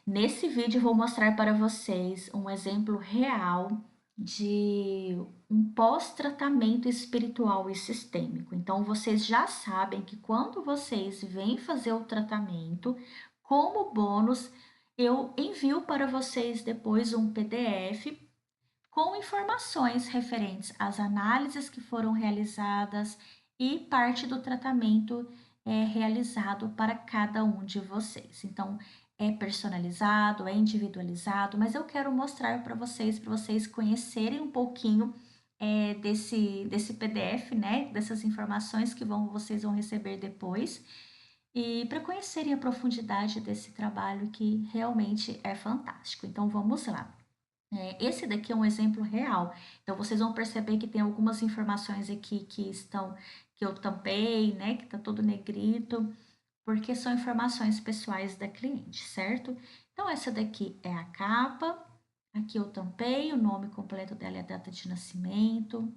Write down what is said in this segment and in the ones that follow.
Nesse vídeo eu vou mostrar para vocês um exemplo real de um pós-tratamento espiritual e sistêmico. Então, vocês já sabem que quando vocês vêm fazer o tratamento, como bônus, eu envio para vocês depois um PDF com informações referentes às análises que foram realizadas e parte do tratamento realizado para cada um de vocês. Então, é personalizado, é individualizado, mas eu quero mostrar para vocês conhecerem um pouquinho desse PDF, né? Dessas informações que vocês vão receber depois. E para conhecerem a profundidade desse trabalho que realmente é fantástico. Então, vamos lá. Esse daqui é um exemplo real. Então, vocês vão perceber que tem algumas informações aqui que eu tampei, né? Que tá todo negrito, porque são informações pessoais da cliente, certo? Então, essa daqui é a capa. Aqui eu tampei o nome completo dela e a data de nascimento.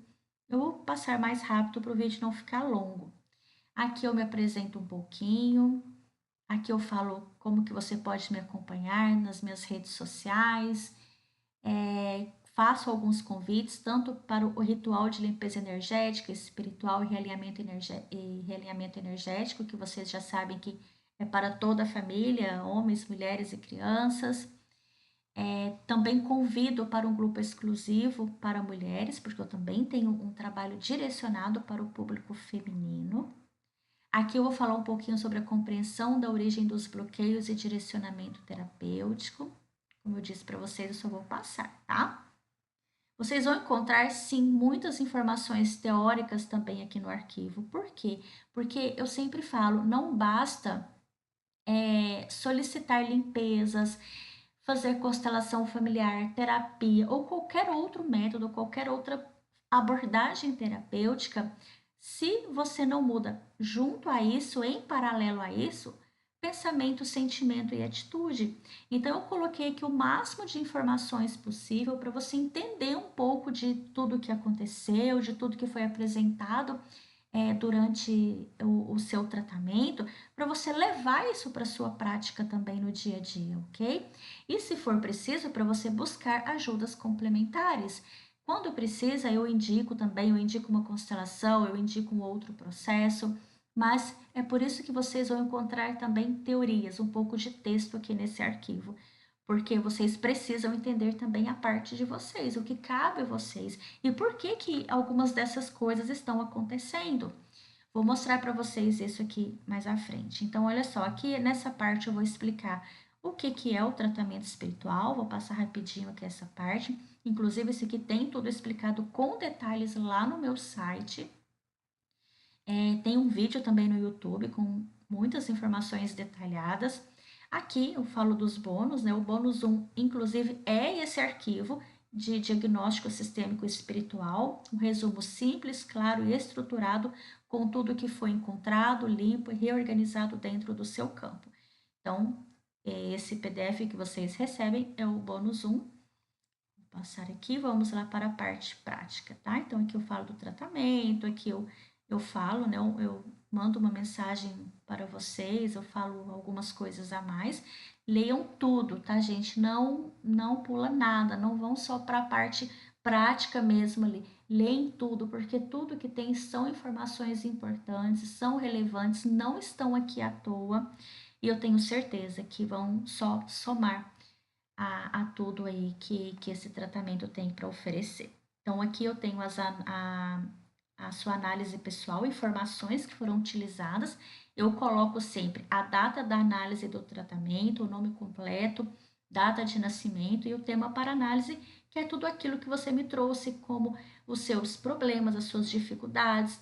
Eu vou passar mais rápido para o vídeo não ficar longo. Aqui eu me apresento um pouquinho. Aqui eu falo como que você pode me acompanhar nas minhas redes sociais. Faço alguns convites, tanto para o ritual de limpeza energética, espiritual e realinhamento energético, que vocês já sabem que é para toda a família, homens, mulheres e crianças. Também convido para um grupo exclusivo para mulheres, porque eu também tenho um trabalho direcionado para o público feminino. Aqui eu vou falar um pouquinho sobre a compreensão da origem dos bloqueios e direcionamento terapêutico. Como eu disse para vocês, eu só vou passar, tá? Vocês vão encontrar, sim, muitas informações teóricas também aqui no arquivo. Por quê? Porque eu sempre falo, não basta solicitar limpezas, fazer constelação familiar, terapia ou qualquer outro método, qualquer outra abordagem terapêutica, se você não muda junto a isso, em paralelo a isso, pensamento, sentimento e atitude. Então, eu coloquei aqui o máximo de informações possível para você entender um pouco de tudo que aconteceu, de tudo que foi apresentado durante o seu tratamento, para você levar isso para sua prática também no dia a dia, ok? E se for preciso, para você buscar ajudas complementares. Quando precisa, eu indico também, eu indico uma constelação, eu indico um outro processo, mas é por isso que vocês vão encontrar também teorias, um pouco de texto aqui nesse arquivo, porque vocês precisam entender também a parte de vocês, o que cabe a vocês e por que que algumas dessas coisas estão acontecendo. Vou mostrar para vocês isso aqui mais à frente. Então, olha só, aqui nessa parte eu vou explicar o que que é o tratamento espiritual, vou passar rapidinho aqui essa parte. Inclusive, esse aqui tem tudo explicado com detalhes lá no meu site. Tem um vídeo também no YouTube com muitas informações detalhadas. Aqui eu falo dos bônus, né? O bônus 1, inclusive, é esse arquivo de diagnóstico sistêmico espiritual, um resumo simples, claro e estruturado com tudo que foi encontrado, limpo e reorganizado dentro do seu campo. Então, esse PDF que vocês recebem é o bônus 1. Vou passar aqui, vamos lá para a parte prática, tá? Então, aqui eu falo do tratamento, aqui eu falo, né? Eu mando uma mensagem para vocês, eu falo algumas coisas a mais. Leiam tudo, tá, gente? Não pula nada, não vão só para a parte prática mesmo ali. Leem tudo, porque tudo que tem são informações importantes, são relevantes, não estão aqui à toa, e eu tenho certeza que vão só somar a tudo aí que esse tratamento tem para oferecer. Então, aqui eu tenho a sua análise pessoal, informações que foram utilizadas. Eu coloco sempre a data da análise do tratamento, o nome completo, data de nascimento e o tema para análise, que é tudo aquilo que você me trouxe, como os seus problemas, as suas dificuldades,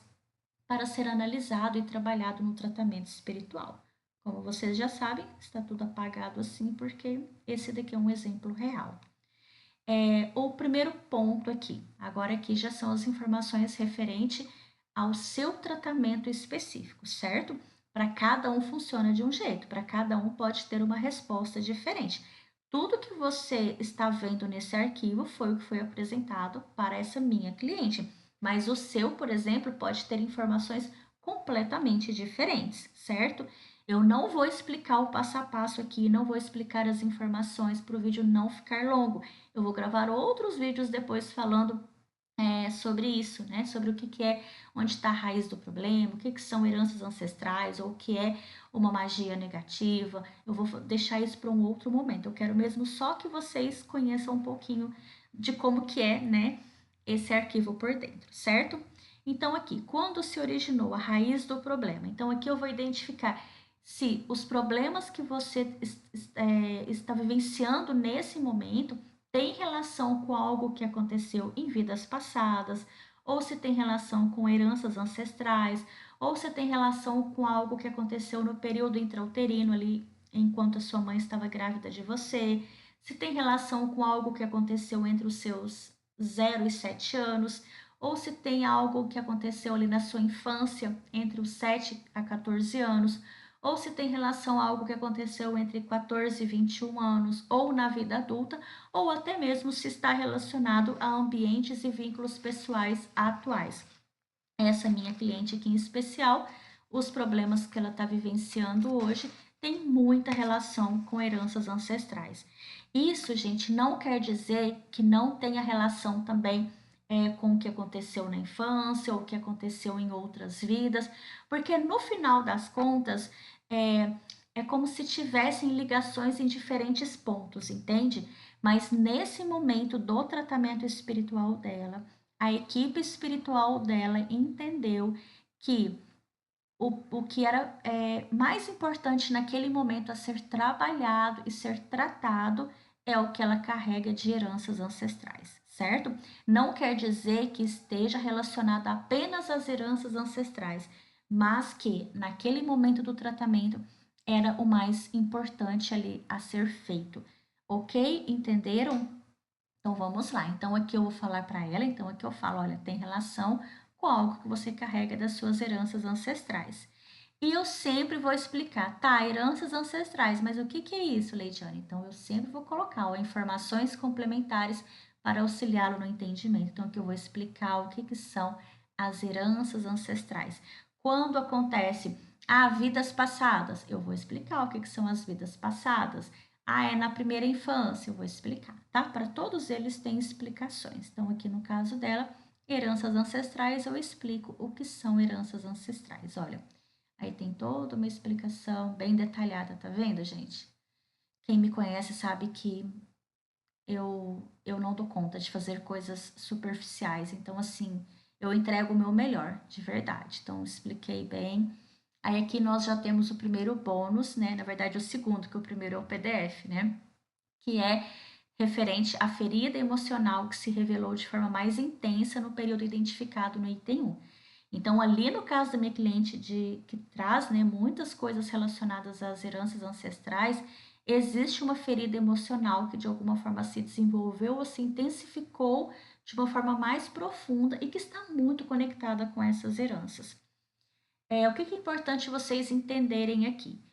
para ser analisado e trabalhado no tratamento espiritual. Como vocês já sabem, está tudo apagado assim, porque esse daqui é um exemplo real. O primeiro ponto aqui, agora aqui já são as informações referente ao seu tratamento específico, certo? Para cada um funciona de um jeito, para cada um pode ter uma resposta diferente. Tudo que você está vendo nesse arquivo foi o que foi apresentado para essa minha cliente, mas o seu, por exemplo, pode ter informações completamente diferentes, certo? Eu não vou explicar o passo a passo aqui, não vou explicar as informações para o vídeo não ficar longo. Eu vou gravar outros vídeos depois falando sobre isso, né? Sobre o que é, onde está a raiz do problema, o que são heranças ancestrais ou o que é uma magia negativa. Eu vou deixar isso para um outro momento. Eu quero mesmo só que vocês conheçam um pouquinho de como que é, né, esse arquivo por dentro, certo? Então aqui, quando se originou a raiz do problema? Então aqui eu vou identificar se os problemas que você está vivenciando nesse momento tem relação com algo que aconteceu em vidas passadas, ou se tem relação com heranças ancestrais, ou se tem relação com algo que aconteceu no período intrauterino ali, enquanto a sua mãe estava grávida de você, se tem relação com algo que aconteceu entre os seus 0 e 7 anos, ou se tem algo que aconteceu ali na sua infância, entre os 7 a 14 anos, ou se tem relação a algo que aconteceu entre 14 e 21 anos, ou na vida adulta, ou até mesmo se está relacionado a ambientes e vínculos pessoais atuais. Essa minha cliente aqui em especial, os problemas que ela está vivenciando hoje tem muita relação com heranças ancestrais. Isso, gente, não quer dizer que não tenha relação também com o que aconteceu na infância ou o que aconteceu em outras vidas, porque no final das contas é, é como se tivessem ligações em diferentes pontos, entende? Mas nesse momento do tratamento espiritual dela, a equipe espiritual dela entendeu que o que era mais importante naquele momento a ser trabalhado e ser tratado é o que ela carrega de heranças ancestrais, certo? Não quer dizer que esteja relacionado apenas às heranças ancestrais, mas que naquele momento do tratamento era o mais importante ali a ser feito. Ok? Entenderam? Então vamos lá. Então aqui eu vou falar para ela, então aqui eu falo, olha, tem relação com algo que você carrega das suas heranças ancestrais. E eu sempre vou explicar, tá, heranças ancestrais, mas o que é isso, Leidiane? Então eu sempre vou colocar ó, informações complementares para auxiliá-lo no entendimento. Então aqui eu vou explicar o que são as heranças ancestrais. Quando acontece vidas passadas, eu vou explicar o que são as vidas passadas. É na primeira infância, eu vou explicar, tá? Para todos eles tem explicações. Então, aqui no caso dela, heranças ancestrais, eu explico o que são heranças ancestrais. Olha, aí tem toda uma explicação bem detalhada, tá vendo, gente? Quem me conhece sabe que eu não dou conta de fazer coisas superficiais. Então, assim, eu entrego o meu melhor, de verdade. Então, expliquei bem. Aí aqui nós já temos o primeiro bônus, né? Na verdade, o segundo, que o primeiro é o PDF, né? Que é referente à ferida emocional que se revelou de forma mais intensa no período identificado no item 1. Então, ali no caso da minha cliente que traz né, muitas coisas relacionadas às heranças ancestrais, existe uma ferida emocional que de alguma forma se desenvolveu ou se intensificou de uma forma mais profunda e que está muito conectada com essas heranças. O que é importante vocês entenderem aqui?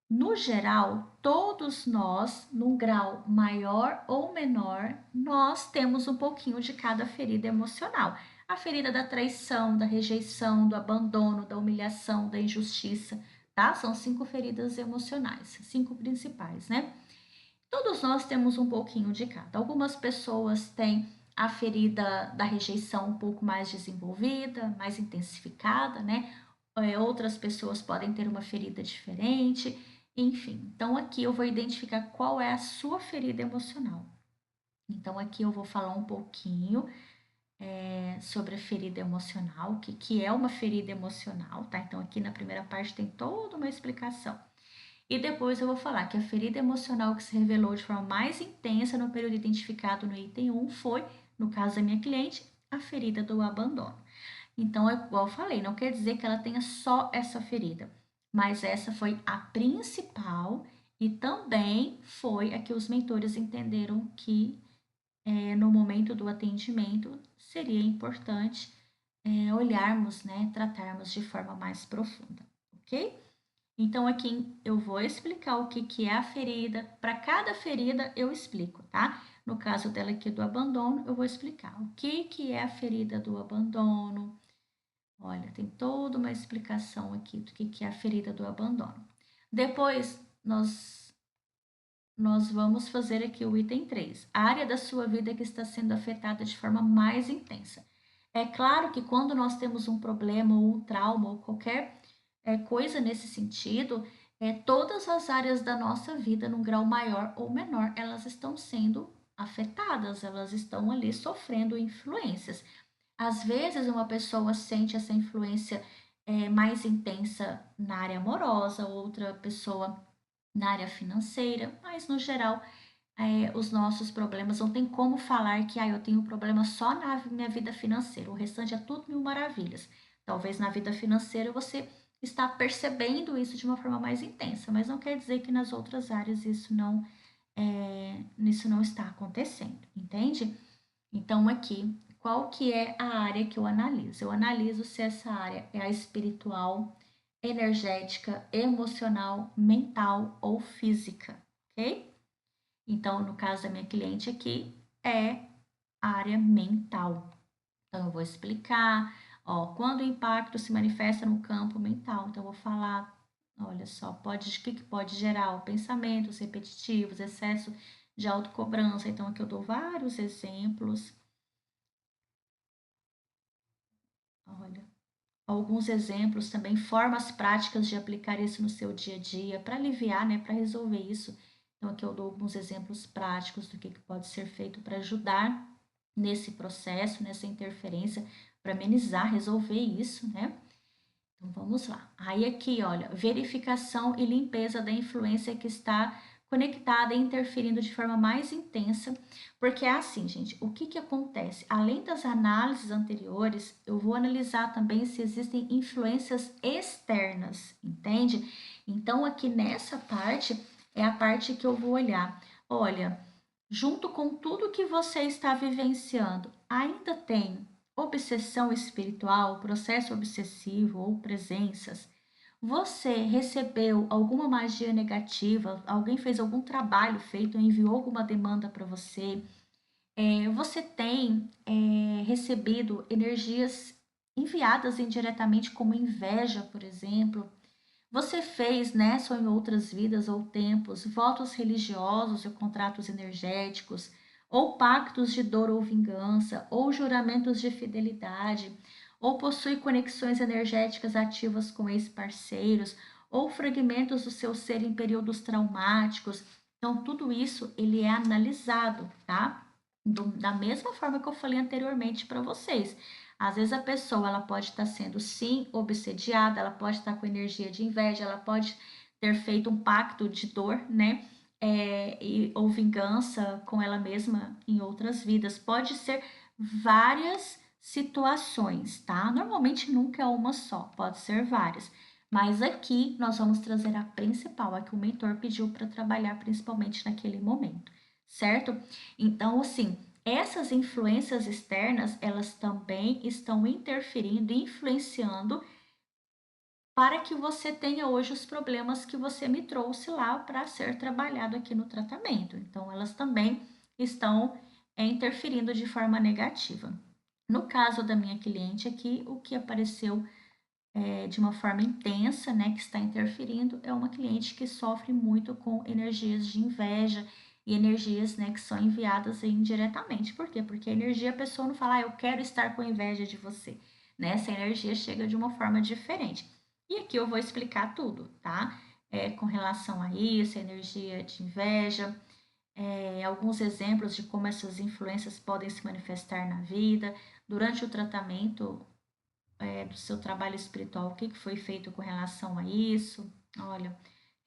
No geral, todos nós, num grau maior ou menor, nós temos um pouquinho de cada ferida emocional. A ferida da traição, da rejeição, do abandono, da humilhação, da injustiça, tá? São 5 feridas emocionais, 5 principais, né? Todos nós temos um pouquinho de cada. Algumas pessoas têm a ferida da rejeição um pouco mais desenvolvida, mais intensificada, né? Outras pessoas podem ter uma ferida diferente, enfim. Então, aqui eu vou identificar qual é a sua ferida emocional. Então, aqui eu vou falar um pouquinho sobre a ferida emocional, o que é uma ferida emocional, tá? Então, aqui na primeira parte tem toda uma explicação. E depois eu vou falar que a ferida emocional que se revelou de forma mais intensa no período identificado no item 1 foi, no caso da minha cliente, a ferida do abandono. Então, é igual eu falei, não quer dizer que ela tenha só essa ferida, mas essa foi a principal e também foi a que os mentores entenderam que no momento do atendimento seria importante olharmos, né, tratarmos de forma mais profunda, ok? Então, aqui eu vou explicar o que é a ferida. Para cada ferida, eu explico, tá? No caso dela aqui do abandono, eu vou explicar o que é a ferida do abandono. Olha, tem toda uma explicação aqui do que é a ferida do abandono. Depois, nós vamos fazer aqui o item 3, a área da sua vida que está sendo afetada de forma mais intensa. É claro que quando nós temos um problema ou um trauma ou qualquer coisa nesse sentido, todas as áreas da nossa vida, num grau maior ou menor, elas estão sendo afetadas, elas estão ali sofrendo influências. Às vezes, uma pessoa sente essa influência mais intensa na área amorosa, outra pessoa na área financeira, mas no geral, os nossos problemas não tem como falar que eu tenho problema só na minha vida financeira, o restante é tudo mil maravilhas. Talvez na vida financeira você está percebendo isso de uma forma mais intensa, mas não quer dizer que nas outras áreas isso não está acontecendo, entende? Então aqui, qual que é a área que eu analiso? Eu analiso se essa área é a espiritual, energética, emocional, mental ou física, ok? Então, no caso da minha cliente aqui, é a área mental. Então, eu vou explicar, quando o impacto se manifesta no campo mental. Então, eu vou falar, olha só, o que pode gerar? Pensamentos repetitivos, excesso de autocobrança. Então, aqui eu dou vários exemplos. Olha, alguns exemplos também, formas práticas de aplicar isso no seu dia a dia, para aliviar, né, para resolver isso. Então, aqui eu dou alguns exemplos práticos do que pode ser feito para ajudar nesse processo, nessa interferência, para amenizar, resolver isso, né? Então vamos lá. Aí aqui, olha, verificação e limpeza da influência que está conectada e interferindo de forma mais intensa, porque é assim, gente, o que acontece? Além das análises anteriores, eu vou analisar também se existem influências externas, entende? Então aqui nessa parte é a parte que eu vou olhar. Olha, junto com tudo que você está vivenciando, ainda tem obsessão espiritual, processo obsessivo ou presenças. Você recebeu alguma magia negativa? Alguém fez algum trabalho feito, enviou alguma demanda para você? Você tem recebido energias enviadas indiretamente, como inveja, por exemplo? Você fez, nessa ou em outras vidas ou tempos, votos religiosos ou contratos energéticos, ou pactos de dor ou vingança, ou juramentos de fidelidade, ou possui conexões energéticas ativas com ex-parceiros, ou fragmentos do seu ser em períodos traumáticos. Então, tudo isso ele é analisado, tá? Da mesma forma que eu falei anteriormente para vocês. Às vezes a pessoa ela pode estar sendo sim obsediada, ela pode estar com energia de inveja, ela pode ter feito um pacto de dor, né? Ou vingança com ela mesma em outras vidas. Pode ser várias situações, tá? Normalmente nunca é uma só, pode ser várias. Mas aqui nós vamos trazer a principal, a que o mentor pediu para trabalhar principalmente naquele momento, certo? Então, assim, essas influências externas, elas também estão interferindo e influenciando para que você tenha hoje os problemas que você me trouxe lá para ser trabalhado aqui no tratamento. Então, elas também estão interferindo de forma negativa. No caso da minha cliente aqui, o que apareceu de uma forma intensa, né, que está interferindo, é uma cliente que sofre muito com energias de inveja e energias, né, que são enviadas indiretamente. Por quê? Porque a energia a pessoa não fala, eu quero estar com inveja de você, né? Essa energia chega de uma forma diferente. E aqui eu vou explicar tudo, tá? Com relação a isso, a energia de inveja, alguns exemplos de como essas influências podem se manifestar na vida. Durante o tratamento, do seu trabalho espiritual, o que foi feito com relação a isso. Olha,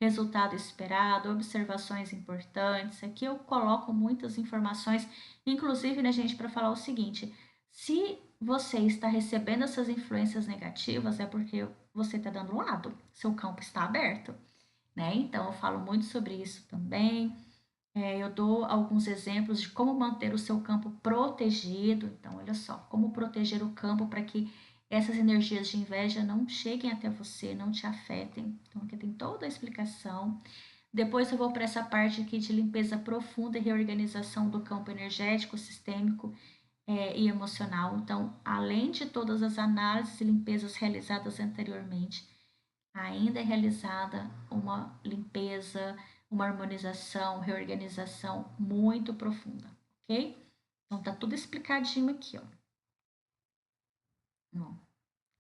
resultado esperado, observações importantes. Aqui eu coloco muitas informações, inclusive, né, gente, para falar o seguinte: se você está recebendo essas influências negativas, é porque você está dando lado, seu campo está aberto, né? Então, eu falo muito sobre isso também. Eu dou alguns exemplos de como manter o seu campo protegido. Então, olha só, como proteger o campo para que essas energias de inveja não cheguem até você, não te afetem. Então, aqui tem toda a explicação. Depois eu vou para essa parte aqui de limpeza profunda e reorganização do campo energético, sistêmico e emocional. Então, além de todas as análises e limpezas realizadas anteriormente, ainda é realizada uma limpeza, uma harmonização, reorganização muito profunda, ok? Então tá tudo explicadinho aqui, ó.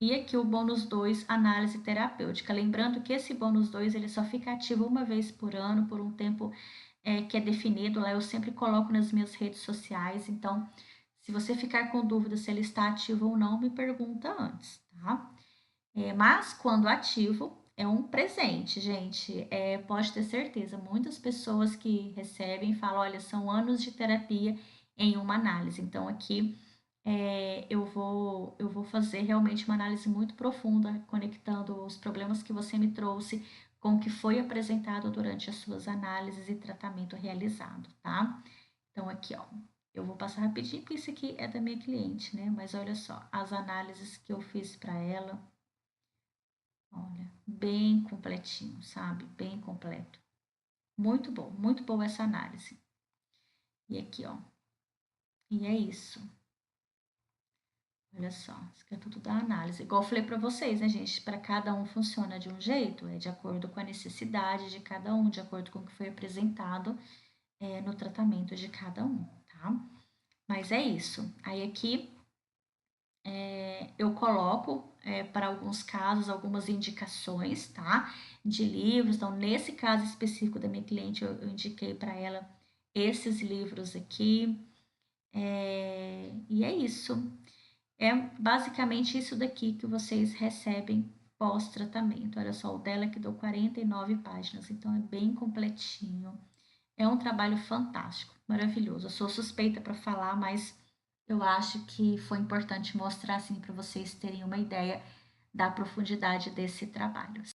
E aqui o bônus 2, análise terapêutica. Lembrando que esse bônus 2 ele só fica ativo uma vez por ano, por um tempo que é definido. Lá eu sempre coloco nas minhas redes sociais. Então, se você ficar com dúvida se ele está ativo ou não, me pergunta antes, tá? Mas quando ativo, é um presente, gente. Pode ter certeza. Muitas pessoas que recebem falam: olha, são anos de terapia em uma análise. Então, aqui eu vou fazer realmente uma análise muito profunda, conectando os problemas que você me trouxe com o que foi apresentado durante as suas análises e tratamento realizado, tá? Então, aqui, ó, eu vou passar rapidinho, porque isso aqui é da minha cliente, né? Mas olha só, as análises que eu fiz para ela, olha, bem completinho, sabe? Bem completo. Muito boa essa análise. E aqui, ó, e é isso. Olha só, isso aqui é tudo da análise. Igual eu falei para vocês, né, gente? Para cada um funciona de um jeito, é de acordo com a necessidade de cada um, de acordo com o que foi apresentado no tratamento de cada um, tá? Mas é isso. Aí aqui eu coloco para alguns casos algumas indicações, tá? De livros. Então, nesse caso específico da minha cliente, eu indiquei para ela esses livros aqui. E é isso. É basicamente isso daqui que vocês recebem pós-tratamento. Olha só, o dela que deu 49 páginas, então é bem completinho. É um trabalho fantástico, maravilhoso. Eu sou suspeita para falar, mas eu acho que foi importante mostrar assim para vocês terem uma ideia da profundidade desse trabalho.